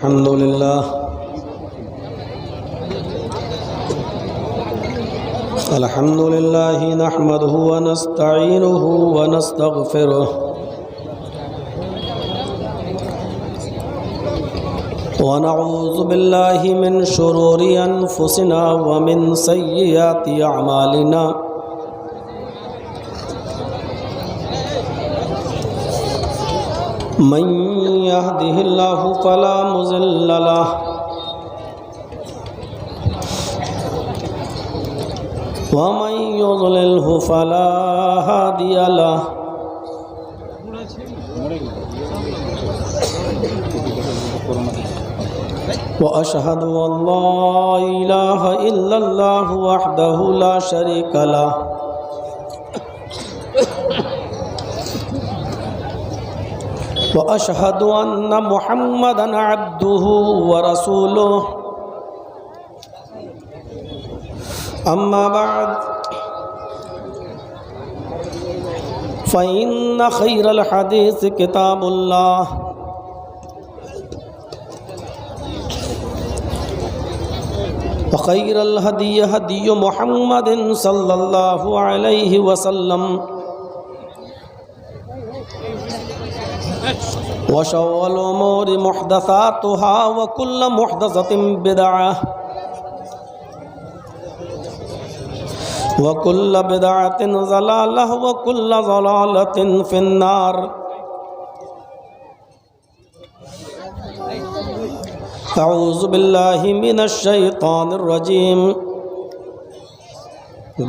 अल्हम्दुलिल्लाह नहमदुहु व नस्तईनुहु व नस्तगफिरुह व नऊज़ु बिल्लाहि मिन शुरूरि अनफुसिना व मिन सय्यिआति अअमालिना मन यहदिहिल्लाहु फला मुज़िल्ल लहु व मन युज़लिल्हु फला हादिय लहु व अशहदु अल्ला इलाहा इल्लल्लाहु वहदहु ला शरीका लहु व अशहदु अन्ना मुहम्मदन अब्दुहु व रसूलुहु अम्मा बअद फ़इन्न खैरल हदीस किताबुल्लाह व खैरल हदी हदी मुहम्मदिन सल्लल्लाहु अलैहि वसल्लम व शर्रुल उमूरि मुहदसातुहा व कुल्लु मुहदसतिन बिदअह व कुल्लु बिदअतिन ज़लालह व कुल्लु ज़लालतिन फिन्नार। अऊज़ु बिल्लाहि मिनश शैतानिर रजीम।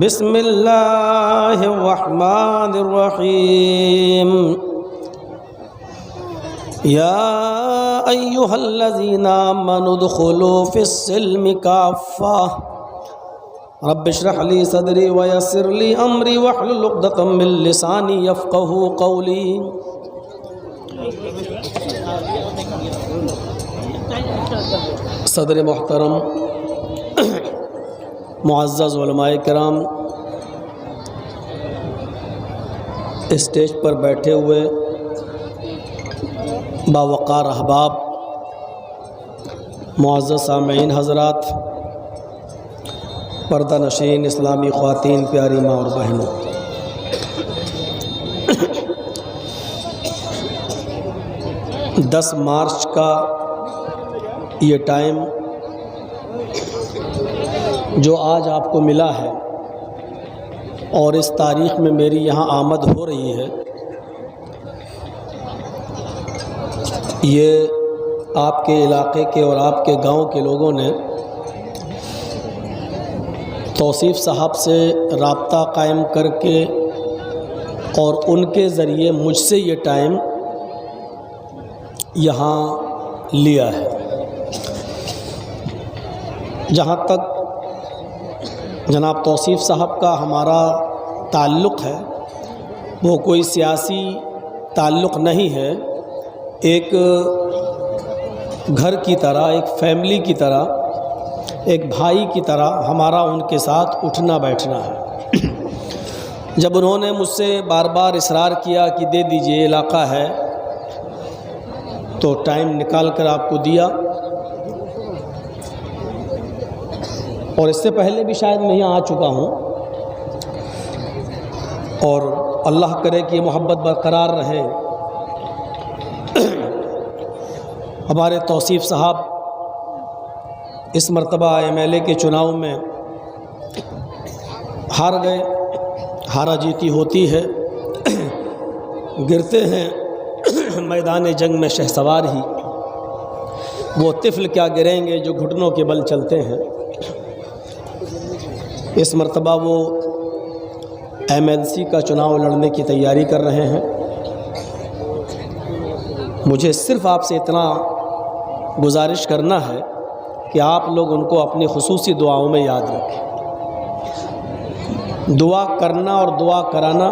बिस्मिल्लाहिर रहमानिर रहीम। या अय्युहल्लज़ीना आमनु उदखुलू फिस्सिल्मि काफ़्फ़ा रब्बिश्रह ली सदरी व यस्सिर ली अमरी वहलुल उक़दतम मिन लिसानी यफ़क़हू क़ौली। सदर मोहतरम, मुअज़्ज़ज़ उलमाए किराम, स्टेज पर बैठे हुए बावक़ार अहबाब, मुअज़्ज़ज़ सामईन हज़रात, पर्दा नशीन इस्लामी ख़वातीन, प्यारी माँ और बहनों, 10 मार्च का ये टाइम जो आज आपको मिला है और इस तारीख़ में मेरी यहाँ आमद हो रही है, ये आपके इलाके के और आपके गांव के लोगों ने तौसीफ़ साहब से राब्ता कायम करके और उनके ज़रिए मुझसे ये टाइम यहाँ लिया है। जहाँ तक जनाब तौसीफ़ साहब का हमारा ताल्लुक़ है, वो कोई सियासी ताल्लुक़ नहीं है, एक घर की तरह, एक फैमिली की तरह, एक भाई की तरह हमारा उनके साथ उठना बैठना है। जब उन्होंने मुझसे बार बार इसरार किया कि दे दीजिए, इलाका है, तो टाइम निकाल कर आपको दिया। और इससे पहले भी शायद मैं यहाँ आ चुका हूँ, और अल्लाह करे कि ये मोहब्बत बरकरार रहे। हमारे तौसीफ़ साहब इस मरतबा MLA के चुनाव में हार गए। हारा जीती होती है, गिरते हैं मैदान जंग में शहसवार ही। वो तिफ़्ल क्या गिरेंगे जो घुटनों के बल चलते हैं। इस मरतबा वो MLC का चुनाव लड़ने की तैयारी कर रहे हैं। मुझे सिर्फ़ आपसे इतना गुजारिश करना है कि आप लोग उनको अपनी खुसूसी दुआओं में याद रखें। दुआ करना और दुआ कराना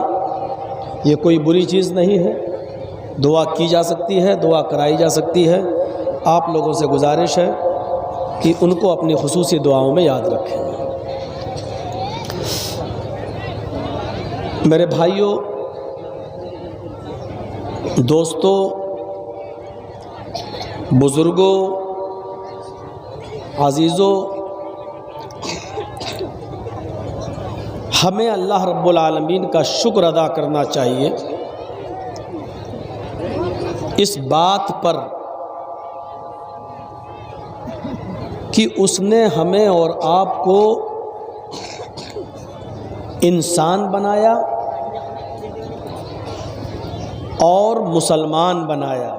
ये कोई बुरी चीज़ नहीं है। दुआ की जा सकती है, दुआ कराई जा सकती है। आप लोगों से गुजारिश है कि उनको अपनी खुसूसी दुआओं में याद रखें। मेरे भाइयों, दोस्तों, बुज़ुर्गों, अज़ीज़ों, हमें अल्लाह रब्बुल आलमीन का शुक्र अदा करना चाहिए इस बात पर कि उसने हमें और आपको इंसान बनाया और मुसलमान बनाया।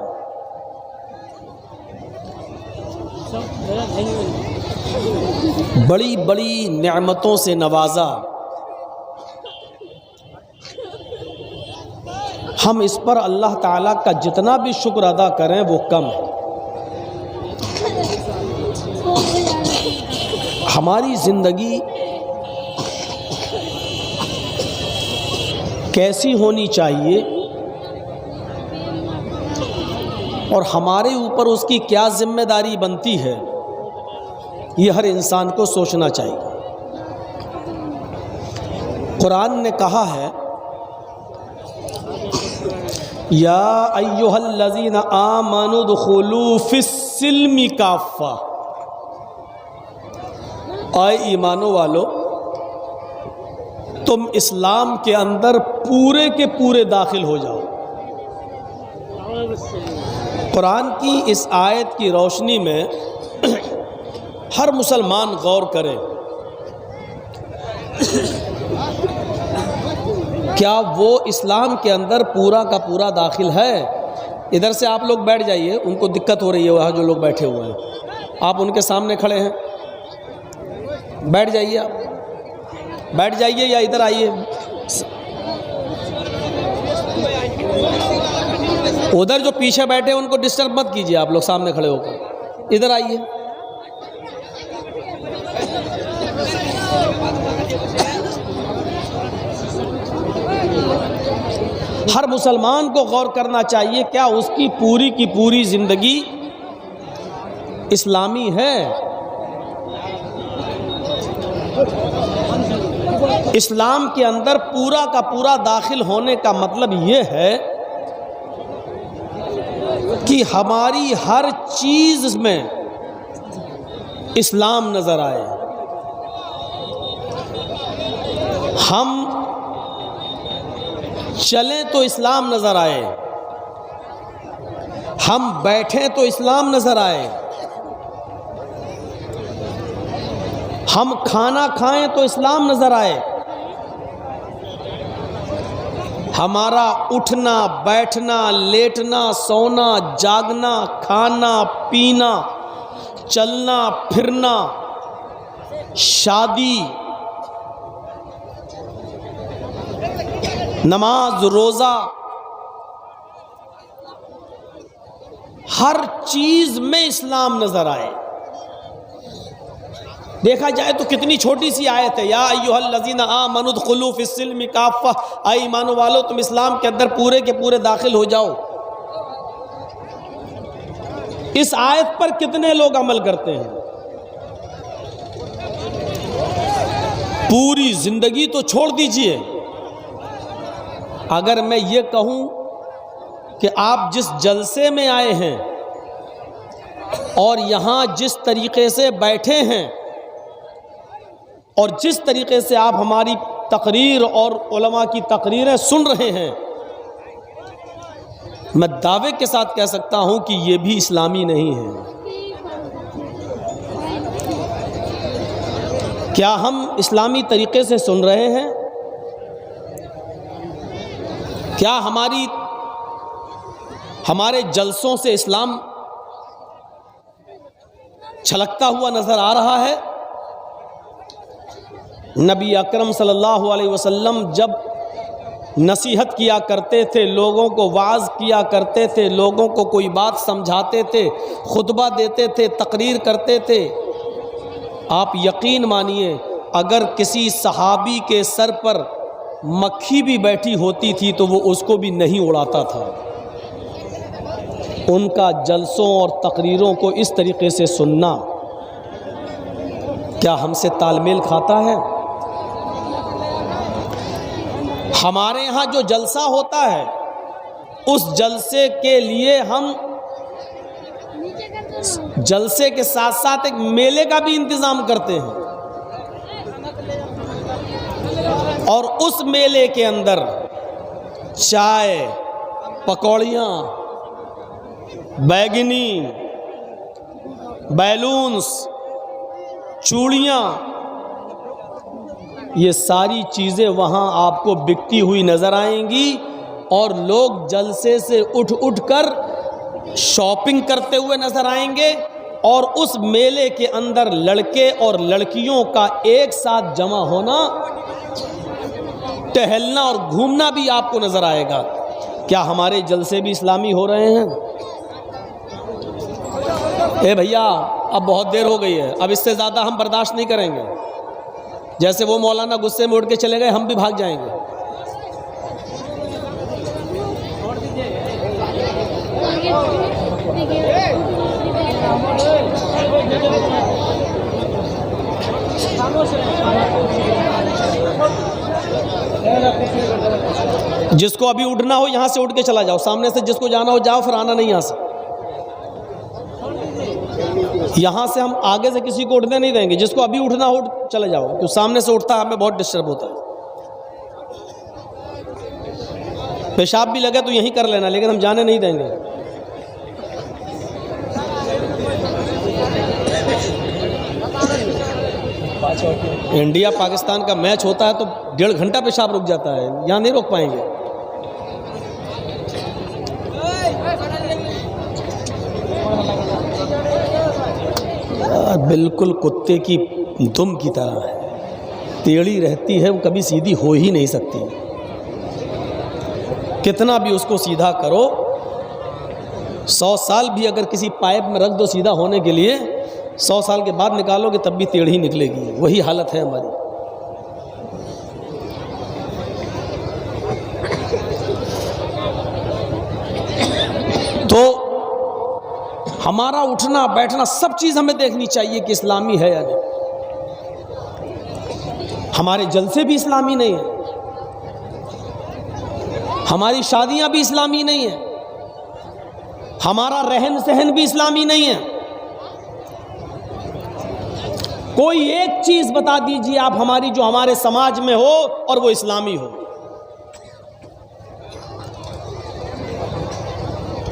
बड़ी बड़ी नेमतों से नवाजा। हम इस पर अल्लाह ताला का जितना भी शुक्र अदा करें वो कम है। हमारी ज़िंदगी कैसी होनी चाहिए और हमारे ऊपर उसकी क्या जिम्मेदारी बनती है, ये हर इंसान को सोचना चाहिए। कुरान ने कहा है, या अय्युहल्लज़ीना आमनु दुखुलू फिस्सिल्मि काफ़ा, आए ईमानो वालो, तुम इस्लाम के अंदर पूरे के पूरे दाखिल हो जाओ। कुरान की इस आयत की रोशनी में हर मुसलमान गौर करे, क्या वो इस्लाम के अंदर पूरा का पूरा दाखिल है? इधर से आप लोग बैठ जाइए, उनको दिक्कत हो रही है, वहाँ जो लोग बैठे हुए हैं, आप उनके सामने खड़े हैं, बैठ जाइए, आप बैठ जाइए या इधर आइए। उधर जो पीछे बैठे हैं उनको डिस्टर्ब मत कीजिए, आप लोग सामने खड़े होकर इधर आइए। हर मुसलमान को गौर करना चाहिए, क्या उसकी पूरी की पूरी जिंदगी इस्लामी है? इस्लाम के अंदर पूरा का पूरा दाखिल होने का मतलब ये है कि हमारी हर चीज़ में इस्लाम नज़र आए। हम चलें तो इस्लाम नज़र आए, हम बैठें तो इस्लाम नज़र आए, हम खाना खाएं तो इस्लाम नज़र आए, हमारा उठना बैठना लेटना सोना जागना खाना पीना चलना फिरना शादी नमाज रोज़ा, हर चीज़ में इस्लाम नज़र आए। देखा जाए तो कितनी छोटी सी आयत है, या अय्युहल्लज़ीना आमनु दुखुलू फिस्सिल्मि काफ़ा, आए ईमान वालो तुम इस्लाम के अंदर पूरे के पूरे दाखिल हो जाओ। इस आयत पर कितने लोग अमल करते हैं? पूरी जिंदगी तो छोड़ दीजिए, अगर मैं ये कहूं कि आप जिस जलसे में आए हैं और यहाँ जिस तरीक़े से बैठे हैं और जिस तरीक़े से आप हमारी तकरीर और उलमा की तकरीरें सुन रहे हैं, मैं दावे के साथ कह सकता हूं कि ये भी इस्लामी नहीं है। क्या हम इस्लामी तरीक़े से सुन रहे हैं? क्या हमारे जलसों से इस्लाम छलकता हुआ नज़र आ रहा है? नबी अकरम सल्लल्लाहु अलैहि वसल्लम जब नसीहत किया करते थे, लोगों को वाज़ किया करते थे, लोगों को कोई बात समझाते थे, खुतबा देते थे, तकरीर करते थे, आप यकीन मानिए अगर किसी सहाबी के सर पर मक्खी भी बैठी होती थी तो वो उसको भी नहीं उड़ाता था। उनका जलसों और तकरीरों को इस तरीक़े से सुनना क्या हमसे तालमेल खाता है? हमारे यहाँ जो जलसा होता है उस जलसे के लिए हम जलसे के साथ साथ एक मेले का भी इंतजाम करते हैं और उस मेले के अंदर चाय, पकौड़ियाँ, बैगनी, बैलून्स, चूड़ियाँ, ये सारी चीज़ें वहाँ आपको बिकती हुई नज़र आएंगी और लोग जलसे से उठ कर शॉपिंग करते हुए नज़र आएंगे और उस मेले के अंदर लड़के और लड़कियों का एक साथ जमा होना, टहलना और घूमना भी आपको नज़र आएगा। क्या हमारे जलसे भी इस्लामी हो रहे हैं? ए भैया, अब बहुत देर हो गई है, अब इससे ज़्यादा हम बर्दाश्त नहीं करेंगे। जैसे वो मौलाना गुस्से में उठ के चले गए, हम भी भाग जाएंगे। जिसको अभी उठना हो यहां से उठ के चला जाओ, सामने से जिसको जाना हो जाओ, फिर आना नहीं यहां से। यहां से हम आगे से किसी को उठने नहीं देंगे। जिसको अभी उठना हो चले जाओ, क्योंकि सामने से उठता है हमें बहुत डिस्टर्ब होता है। पेशाब भी लगे तो यहीं कर लेना, लेकिन हम जाने नहीं देंगे। इंडिया पाकिस्तान का मैच होता है तो 1.5 घंटा पेशाब रुक जाता है, यहाँ नहीं रोक पाएंगे। बिल्कुल कुत्ते की दुम की तरह है, टेढ़ी रहती है, वो कभी सीधी हो ही नहीं सकती। कितना भी उसको सीधा करो, 100 साल भी अगर किसी पाइप में रख दो सीधा होने के लिए, 100 साल के बाद निकालोगे तब भी टेढ़ी निकलेगी। वही हालत है हमारी। तो हमारा उठना बैठना सब चीज़ हमें देखनी चाहिए कि इस्लामी है या नहीं। हमारे जलसे भी इस्लामी नहीं है, हमारी शादियां भी इस्लामी नहीं है, हमारा रहन सहन भी इस्लामी नहीं है। कोई एक चीज बता दीजिए आप हमारी, जो हमारे समाज में हो और वो इस्लामी हो।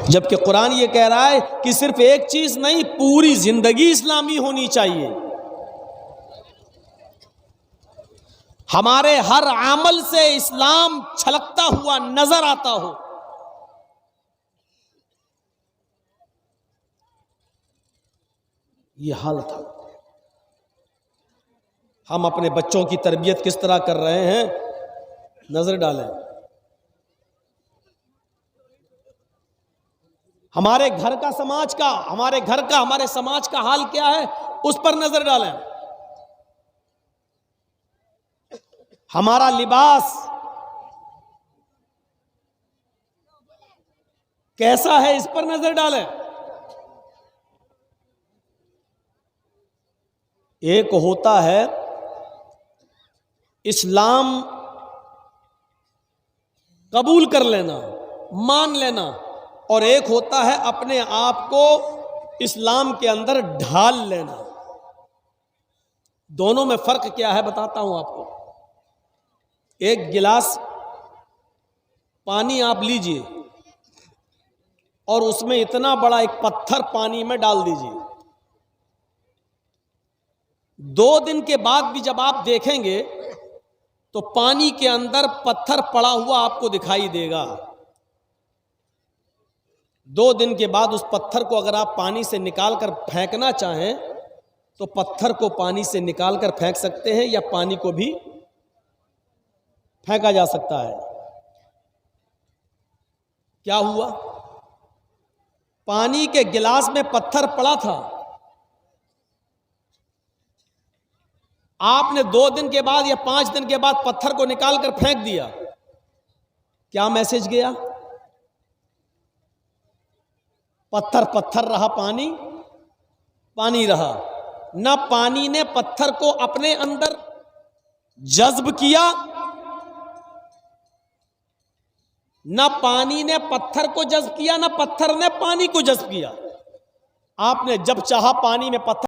जबकि कुरान ये कह रहा है कि सिर्फ एक चीज नहीं, पूरी जिंदगी इस्लामी होनी चाहिए। हमारे हर अमल से इस्लाम छलकता हुआ नजर आता हो। ये हाल था। हम अपने बच्चों की तरबियत किस तरह कर रहे हैं, नजर डालें। हमारे घर का समाज का, हमारे समाज का हाल क्या है, उस पर नजर डालें। हमारा लिबास कैसा है, इस पर नजर डालें। एक होता है इस्लाम कबूल कर लेना, मान लेना, और एक होता है अपने आप को इस्लाम के अंदर ढाल लेना। दोनों में फर्क क्या है बताता हूं आपको। एक गिलास पानी आप लीजिए और उसमें इतना बड़ा एक पत्थर पानी में डाल दीजिए। 2 दिन के बाद भी जब आप देखेंगे तो पानी के अंदर पत्थर पड़ा हुआ आपको दिखाई देगा। 2 दिन के बाद उस पत्थर को अगर आप पानी से निकाल कर फेंकना चाहें तो पत्थर को पानी से निकाल कर फेंक सकते हैं, या पानी को भी फेंका जा सकता है। क्या हुआ? पानी के गिलास में पत्थर पड़ा था, आपने 2 दिन के बाद या 5 दिन के बाद पत्थर को निकाल कर फेंक दिया। क्या मैसेज गया? पत्थर पत्थर रहा, पानी पानी रहा। ना पानी ने पत्थर को अपने अंदर जज्ब किया, ना पानी ने पत्थर को जज्ब किया, ना पत्थर ने पानी को जज्ब किया। आपने जब चाहा पानी में पत्थर